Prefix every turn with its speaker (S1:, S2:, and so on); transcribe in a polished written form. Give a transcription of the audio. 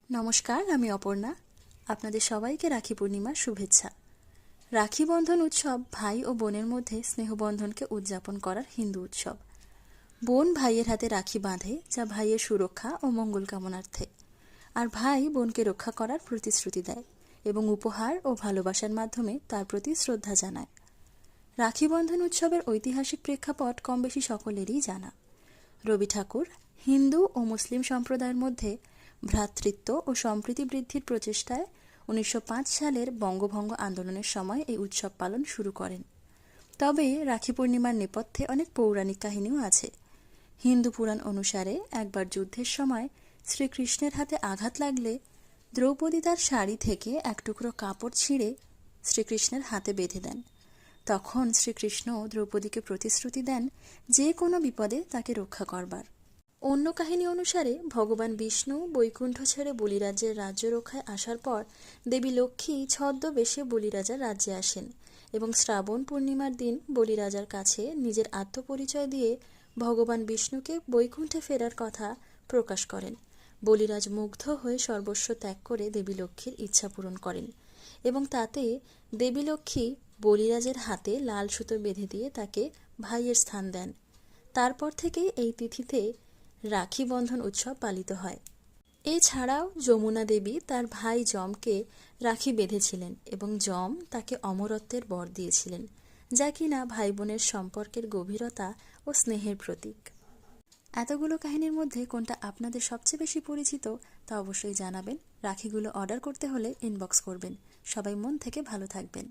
S1: নমস্কার, আমি অপর্ণা। আপনাদের সবাইকে রাখি পূর্ণিমার শুভেচ্ছা। রাখি বন্ধন উৎসব ভাই ও বোনের মধ্যে স্নেহবন্ধনকে উদযাপন করার হিন্দু উৎসব। বোন ভাইয়ের হাতে রাখি বাঁধে, যা ভাইয়ের সুরক্ষা ও মঙ্গল কামনার্থে, আর ভাই বোনকে রক্ষা করার প্রতিশ্রুতি দেয় এবং উপহার ও ভালোবাসার মাধ্যমে তার প্রতি শ্রদ্ধা জানায়। রাখি বন্ধন উৎসবের ঐতিহাসিক প্রেক্ষাপট কম বেশি সকলেরই জানা। রবি ঠাকুর হিন্দু ও মুসলিম সম্প্রদায়ের মধ্যে ভ্রাতৃত্ব ও সম্প্রীতি বৃদ্ধির প্রচেষ্টায় 1905 সালের বঙ্গভঙ্গ আন্দোলনের সময় এই উৎসব পালন শুরু করেন। তবে রাখি পূর্ণিমার নেপথ্যে অনেক পৌরাণিক কাহিনীও আছে। হিন্দু পুরাণ অনুসারে একবার যুদ্ধের সময় শ্রীকৃষ্ণের হাতে আঘাত লাগলে দ্রৌপদী তার শাড়ি থেকে এক টুকরো কাপড় ছিঁড়ে শ্রীকৃষ্ণের হাতে বেঁধে দেন। তখন শ্রীকৃষ্ণ দ্রৌপদীকে প্রতিশ্রুতি দেন যে কোনো বিপদে তাকে রক্ষা করবার। অন্য কাহিনী অনুসারে ভগবান বিষ্ণু বৈকুণ্ঠ ছেড়ে বলিরাজ্যের রাজ্য রক্ষায় আসার পর দেবী লক্ষ্মী ছদ্মবেশে বলিরাজার রাজ্যে আসেন এবং শ্রাবণ পূর্ণিমার দিন বলিরাজার কাছে নিজের আত্মপরিচয় দিয়ে ভগবান বিষ্ণুকে বৈকুণ্ঠে ফেরার কথা প্রকাশ করেন। বলিরাজ মুগ্ধ হয়ে সর্বস্ব ত্যাগ করে দেবী লক্ষ্মীর ইচ্ছা পূরণ করেন এবং তাতে দেবী লক্ষ্মী বলিরাজের হাতে লাল সুতো বেঁধে দিয়ে তাকে ভাইয়ের স্থান দেন। তারপর থেকেই এই তিথিতে রাখি বন্ধন উৎসব পালিত হয়। এছাড়াও যমুনা দেবী তার ভাই যমকে রাখি বেঁধেছিলেন এবং যম তাকে অমরত্বের বর দিয়েছিলেন, যা কিনা ভাই বোনের সম্পর্কের গভীরতা ও স্নেহের প্রতীক। এতগুলো কাহিনীর মধ্যে কোনটা আপনাদের সবচেয়ে বেশি পরিচিত তা অবশ্যই জানাবেন। রাখিগুলো অর্ডার করতে হলে ইনবক্স করবেন। সবাই মন থেকে ভালো থাকবেন।